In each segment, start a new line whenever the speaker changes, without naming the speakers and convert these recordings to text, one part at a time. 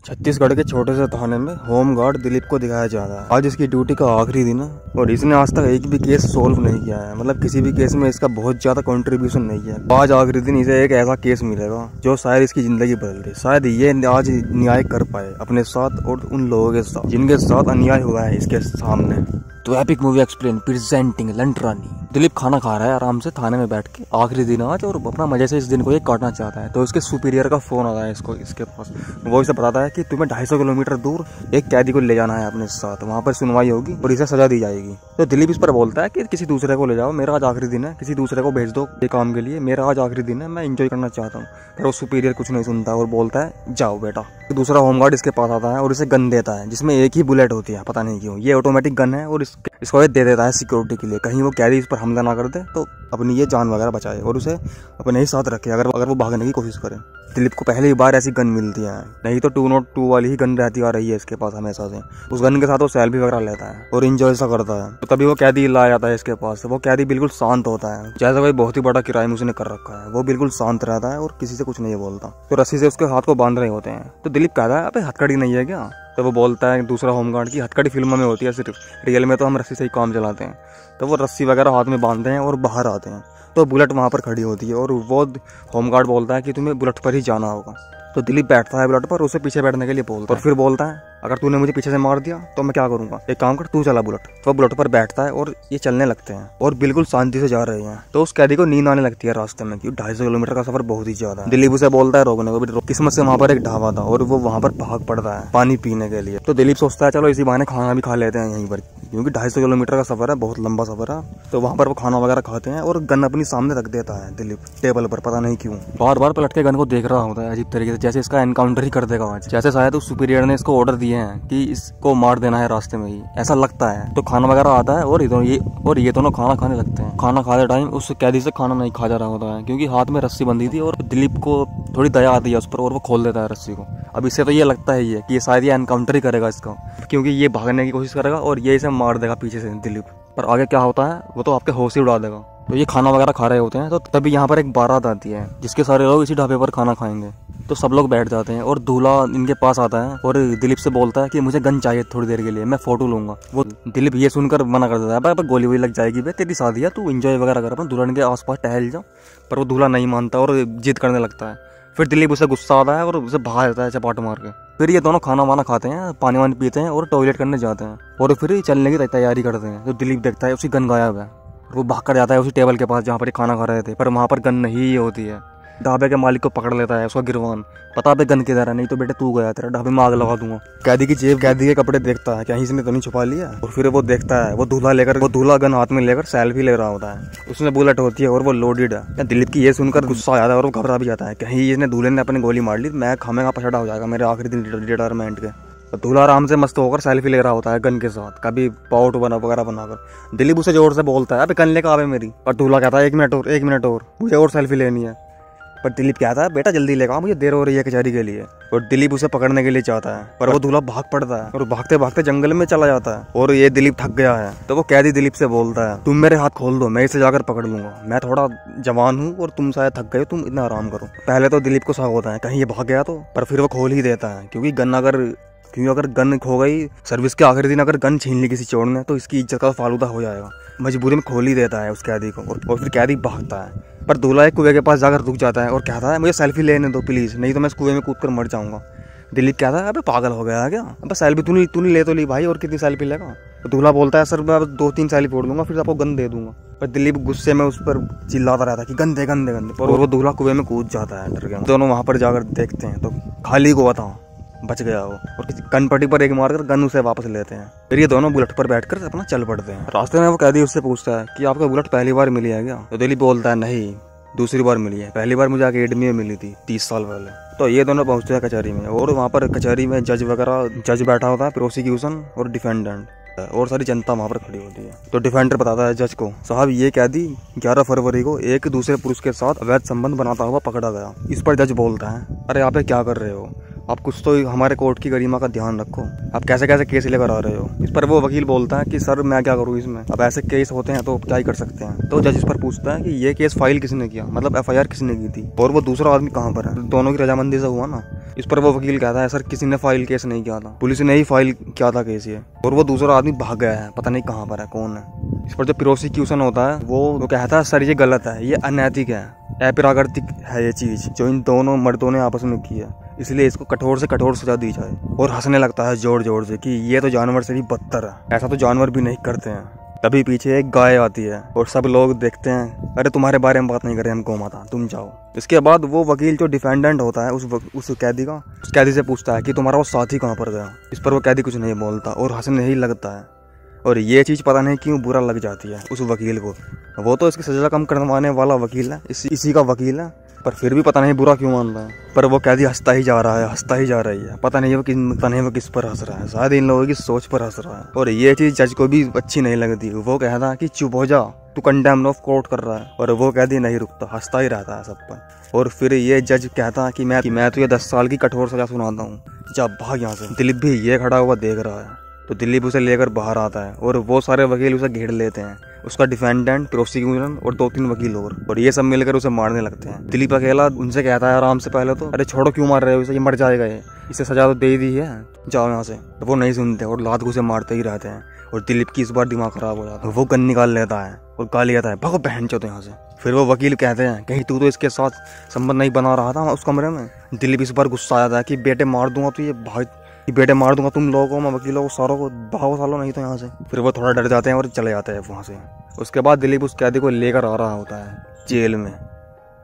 छत्तीसगढ़ के छोटे से थाने में होमगार्ड दिलीप को दिखाया जा रहा है। आज इसकी ड्यूटी का आखिरी दिन है और इसने आज तक एक भी केस सोल्व नहीं किया है। मतलब किसी भी केस में इसका बहुत ज्यादा कंट्रीब्यूशन नहीं है। आज आखिरी दिन इसे एक ऐसा केस मिलेगा जो शायद इसकी जिंदगी बदल दे। शायद ये आज न्याय कर पाए अपने साथ और उन लोगों के साथ जिनके साथ अन्याय हुआ है इसके सामने। तो epic movie explain presenting Lantrani. Dilip खाना खा रहा है आराम से थाने में बैठ के, आखिरी दिन आज, और अपना मजे से इस दिन को ये काटना चाहता है। तो इसके सुपीरियर का फोन आता है इसके पास। वो इसे बताता है कि तुम्हें 250 किलोमीटर दूर एक कैदी को ले जाना है अपने साथ, वहां पर सुनवाई होगी और इसे सजा दी जाएगी। तो दिलीप इस पर बोलता है कि किसी दूसरे को ले जाओ, मेरा आज आखिरी दिन है, किसी दूसरे को भेज दो ये काम के लिए, मेरा आज आखिरी दिन है, मैं एंजॉय करना चाहता हूँ। पर वो सुपीरियर कुछ नहीं सुनता और बोलता है जाओ बेटा। तो दूसरा होमगार्ड इसके पास आता है और इसे गन देता है जिसमें एक ही बुलेट होती है, पता नहीं क्यों। ये ऑटोमेटिक गन है और इसको ये दे देता है सिक्योरिटी के लिए, कहीं वो कैदी इस पर हमला ना कर दे तो अपनी ये जान वगैरह बचाए और उसे अपने ही साथ रखे अगर वो भागने की कोशिश करे। दिलीप को पहली बार ऐसी गन मिलती है, नहीं तो 202 वाली ही गन रहती आ रही है इसके पास हमेशा से। उस गन के साथ वो सेल्फी वगैरह लेता है और इंजॉय सा करता है। तो तभी वो कैदी लाया जाता है इसके पास। वो कैदी बिल्कुल शांत होता है, जैसा कोई बहुत ही बड़ा क्राइम उसने कर रखा है। वो बिल्कुल शांत रहता है और किसी से कुछ नहीं बोलता। तो रस्सी से उसके हाथ को बांध रहे होते हैं। तो दिलीप कहता है अबे हथकड़ी नहीं है क्या? तो वो बोलता है दूसरा होमगार्ड की हथकड़ी फिल्मों में होती है, सिर्फ रियल में तो हम रस्सी से ही काम चलाते हैं। तो वो रस्सी वगैरह हाथ में बांधते हैं और बाहर आते हैं। तो बुलेट वहां पर खड़ी होती है और वो होमगार्ड बोलता है कि तुम्हें बुलेट पर ही जाना होगा। तो दिलीप बैठता है बुलेट पर, उसे पीछे बैठने के लिए बोलता है और फिर बोलता है अगर तूने मुझे पीछे से मार दिया तो मैं क्या करूंगा, एक काम कर तू चला बुलेट। तो बुलेट पर बैठता है और ये चलने लगते हैं और बिल्कुल शांति से जा रहे हैं। तो उस कैदी को नींद आने लगती है रास्ते में, क्योंकि 250 किलोमीटर का सफर बहुत ही ज्यादा है। दिलीप उसे बोलता है रोकने को, किस्मत से वहां पर एक ढाबा था और वो वहां पर भाग पड़ता है पानी पीने के लिए। तो दिलीप सोचता है चलो इसी बहाने खाना भी खा लेते हैं यहीं पर, क्योंकि 250 किलोमीटर का सफर है, बहुत लंबा सफर है। तो वहां पर वो खाना वगैरह खाते हैं और गन अपनी सामने रख देता है दिलीप टेबल पर, पता नहीं क्यों। बार बार पलट के गन को देख रहा होता है अजीब तरीके से, जैसे इसका एनकाउंटर ही कर देगा आज। जैसे शायद उस सुपीरियर ने इसको ऑर्डर दिए हैं कि इसको मार देना है रास्ते में ही, ऐसा लगता है। तो खाना वगैरह आता है और ये दोनों खाना खाने लगते हैं। खाना खाते टाइम उस कैदी से खाना नहीं खा जा रहा होता है, क्योंकि हाथ में रस्सी बंधी थी और दिलीप को थोड़ी दया आती है उस पर और वो खोल देता है रस्सी को। अब इससे तो ये लगता है ये कि शायद ये एनकाउंटर ही करेगा इसका, क्योंकि ये भागने की कोशिश करेगा और ये इसे मार देगा पीछे से दिलीप। पर आगे क्या होता है वो तो आपके होश ही उड़ा देगा। तो ये खाना वगैरह खा रहे होते हैं। तो तभी यहाँ पर एक बारात आती है जिसके सारे लोग इसी ढाबे पर खाना खाएंगे। तो सब लोग बैठ जाते हैं और दूल्हा इनके पास आता है और दिलीप से बोलता है कि मुझे गन चाहिए थोड़ी देर के लिए, मैं फोटो लूंगा। वो दिलीप ये सुनकर मना कर देता है, भाई गोली वोली लग जाएगी बे, तेरी शादी है, तू एंजॉय वगैरह कर, अपने दुल्हन के आसपास टहल जाओ। पर वो दूल्हा नहीं मानता और जिद करने लगता है। फिर दिलीप उसे गुस्सा आता है और उसे भगा देता है चपाट मार के। फिर ये दोनों खाना वाना खाते हैं, पानी वानी पीते हैं और टॉयलेट करने जाते हैं और फिर चलने की तैयारी करते हैं। तो दिलीप देखता है उसकी गन गायब है। वो भाग कर जाता है उसी टेबल के पास जहाँ पर ये खाना खा रहे थे, पर वहाँ पर गन नहीं होती है। ढाबे के मालिक को पकड़ लेता है उसका गिरवान, पता पे गन किधर है, नहीं तो बेटे तू गया, तेरा ढाबे में आग लगा दूंगा। कैदी की जेब, कैदी के कपड़े देखता है, कहीं इसने तो नहीं छुपा लिया। और फिर वो देखता है वो दूल्हा गन हाथ में लेकर सेल्फी ले रहा होता है, उसमें बुलेट होती है और वो लोडेड है। दिलीप की ये सुनकर गुस्सा आ जाता है और वो घबरा भी जाता है, कहीं इसने दूल्हे ने अपनी गोली मार ली, मैं खामेगा पछड़ा हो जाएगा मेरे आखिरी दिन रिटायरमेंट के। तो दूल्हा आराम से मस्त होकर सेल्फी ले रहा होता है गन के साथ, कभी पाउट वगैरह बनाकर। दिलीप उसे जोर से बोलता है अबे गन लेकर आवे मेरी। और दूल्हा कहता है 1 मिनट और मुझे और सेल्फी लेनी है। पर दिलीप कहता है बेटा जल्दी लेगा, मुझे देर हो रही है कचहरी के लिए। और दिलीप उसे पकड़ने के लिए चाहता है, पर वो दूल्हा भाग पड़ता है और भागते भागते जंगल में चला जाता है। और ये दिलीप थक गया है। तो वो कैदी दिलीप से बोलता है तुम मेरे हाथ खोल दो, मैं इसे जाकर पकड़ लूंगा, मैं थोड़ा जवान हूँ और तुम शायद थक गए, तुम इतना आराम करो। पहले तो दिलीप को शक होता है कहीं ये भाग गया तो, पर फिर वो खोल ही देता है, क्योंकि अगर गन खो गई, सर्विस के आखिरी दिन अगर गन छीन ली किसी चोर ने तो इसकी इज्जत का फालूदा हो जाएगा। मजबूरी में खोल ही देता है उस कैदी को और फिर कैदी भागता है। पर दूल्हा एक कुएं के पास जाकर रुक जाता है और कहता है मुझे सेल्फी लेने दो प्लीज, नहीं तो मैं इस कुएं में कूद कर मर जाऊंगा। दिलीप कहता है अबे पागल हो गया क्या, अब सेल्फी तू नहीं ले तो ली भाई, और कितनी सेल्फी लेगा। तो दूल्हा बोलता है सर मैं 2-3 सेल्फी फोड़ दूंगा फिर आपको गन दे दूंगा। पर दिलीप गुस्से में उस पर चिल्लाता रहता है कि गन दे। और वो दूल्हा कुएं में कूद जाता है डर गया। दोनों वहां पर जाकर देखते हैं तो खाली कुआं था, बच गया वो, और किसी कनपट्टी पर एक मारकर गन उसे वापस लेते हैं। फिर ये दोनों बुलेट पर बैठकर अपना चल पड़ते हैं। रास्ते में वो कैदी उससे पूछता है कि आपको बुलेट पहली बार मिली है क्या? तो दिलीप बोलता है नहीं, दूसरी बार मिली है, पहली बार मुझे अकेडमी में मिली थी 30 साल पहले। तो ये दोनों पहुंचते हैं कचहरी में और वहाँ पर कचहरी में जज बैठा होता है, प्रोसिक्यूशन और डिफेंडेंट और सारी जनता वहाँ पर खड़ी होती है। तो डिफेंडर बताता है जज को साहब ये कैदी 11 फरवरी को एक दूसरे पुरुष के साथ अवैध संबंध बनाता हुआ पकड़ा गया। इस पर जज बोलता है अरे आप क्या कर रहे हो, आप कुछ तो हमारे कोर्ट की गरिमा का ध्यान रखो, आप कैसे कैसे केस लेकर आ रहे हो। इस पर वो वकील बोलता है कि सर मैं क्या करूँ इसमें, अब ऐसे केस होते हैं तो क्या ही कर सकते हैं। तो जज इस पर पूछता है कि ये केस फाइल किसने किया, मतलब FIR किसने की थी और वो दूसरा आदमी कहाँ पर है। दोनों की रजामंदी से हुआ ना। इस पर वो वकील कहता है सर किसी ने फाइल केस नहीं किया था, पुलिस ने ही फाइल किया था केस ये, और वो दूसरा आदमी भाग गया है, पता नहीं कहाँ पर है, कौन है। इस पर जो प्रोसिक्यूशन होता है वो कहता है सर ये गलत है, ये अनैतिक है, अप्राकृतिक है ये चीज जो इन दोनों मर्दों ने आपस में की है, इसलिए इसको कठोर से कठोर सजा दी जाए। और हंसने लगता है जोर जोर से कि ये तो जानवर से भी बदतर है, ऐसा तो जानवर भी नहीं करते हैं। तभी पीछे एक गाय आती है और सब लोग देखते हैं, अरे तुम्हारे बारे में बात नहीं करें हम गौमाता, तुम जाओ। इसके बाद वो वकील जो डिफेंडेंट होता है उस कैदी से पूछता है कि तुम्हारा वो साथी कहाँ पर गया। इस पर वो कैदी कुछ नहीं बोलता और हंसने ही लगता है, और ये चीज़ पता नहीं क्यों बुरा लग जाती है उस वकील को। वो तो इसकी सजा कम करवाने वाला वकील है, इसी का वकील है, पर फिर भी पता नहीं बुरा क्यों मान रहा है। पर वो कैदी हंसता ही जा रहा है, हंसता ही जा रही है, पता नहीं वो किस पर हंस रहा है, शायद इन लोगों की सोच पर हंस रहा है। और ये चीज़ जज को भी अच्छी नहीं लगती। वो कहता है कि चुप हो जा, तू कंडेम्न ऑफ कोर्ट कर रहा है, और वो कैदी नहीं रुकता, हंसता ही रहता है सब पर। और फिर ये जज कहता है कि मैं तो ये 10 साल की कठोर सजा सुनाता हूँ, जब भाग यहाँ से। दिलीप भी ये खड़ा हुआ देख रहा है, तो दिलीप उसे लेकर बाहर आता है और वो सारे वकील उसे घेर लेते हैं, उसका डिफेंडेंट, प्रोसिक्यूशन और 2-3 वकील और ये सब मिलकर उसे मारने लगते हैं। दिलीप अकेला उनसे कहता है आराम से, पहले तो अरे छोड़ो क्यों मार रहे हो इसे, ये मर जाएगा, ये इसे सजा तो दे दी है, जाओ यहाँ से। तो वो नहीं सुनते और लात घुसे मारते ही रहते हैं। और दिलीप की इस बार दिमाग खराब हो जाता है, वो गन निकाल लेता है और गाली आता है, भागो बहन चो यहाँ से। फिर वो वकील कहते हैं कहीं तू तो इसके साथ संबंध नहीं बना रहा था उस कमरे में। दिलीप इस बार गुस्सा आ जाता है कि बेटे मार दूंगा तो ये बेटे मार दूंगा तुम लोगों को, मैं वकीलों को सारों को, भागो सालो नहीं तो यहाँ से। फिर वो थोड़ा डर जाते हैं और चले जाते हैं वहाँ से। उसके बाद दिलीप उस कैदी को लेकर आ रहा होता है जेल में,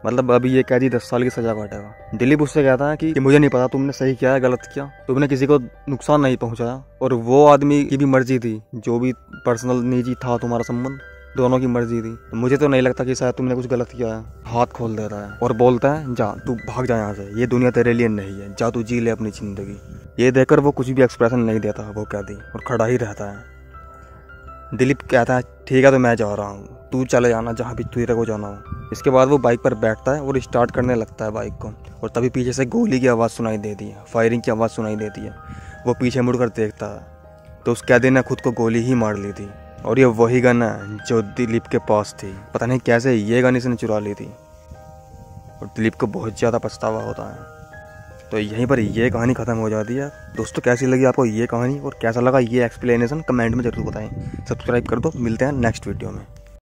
मतलब अभी ये कैदी 10 साल की सजा काटेगा। दिलीप उससे कहता है कि मुझे नहीं पता तुमने सही किया है गलत किया, तुमने किसी को नुकसान नहीं पहुंचाया, और वो आदमी की भी मर्जी थी, जो भी पर्सनल निजी था तुम्हारा संबंध, दोनों की मर्जी थी। मुझे तो नहीं लगता कि शायद तुमने कुछ गलत किया है। हाथ खोल देता है और बोलता है जा तू भाग जा यहाँ से, ये दुनिया तेरे लिए नहीं है, जा तू जी ले अपनी जिंदगी। ये देखकर वो कुछ भी एक्सप्रेशन नहीं देता वो कैदी, और खड़ा ही रहता है। दिलीप कहता है ठीक है तो मैं जा रहा हूँ, तू चले जाना जहाँ भी तेरे को जाना हो। इसके बाद वो बाइक पर बैठता है और स्टार्ट करने लगता है बाइक को, और तभी पीछे से गोली की आवाज़ सुनाई देती है, फायरिंग की आवाज़ सुनाई देती है। वो पीछे मुड़कर देखता है तो उस कैदी ने खुद को गोली ही मार ली थी, और ये वही गन है जो दिलीप के पास थी। पता नहीं कैसे ये गन इसने चुरा ली थी, और दिलीप को बहुत ज़्यादा पछतावा होता है। तो यहीं पर ये कहानी ख़त्म हो जाती है। दोस्तों कैसी लगी आपको ये कहानी और कैसा लगा ये एक्सप्लेनेशन कमेंट में ज़रूर बताएं। सब्सक्राइब कर दो, मिलते हैं नेक्स्ट वीडियो में।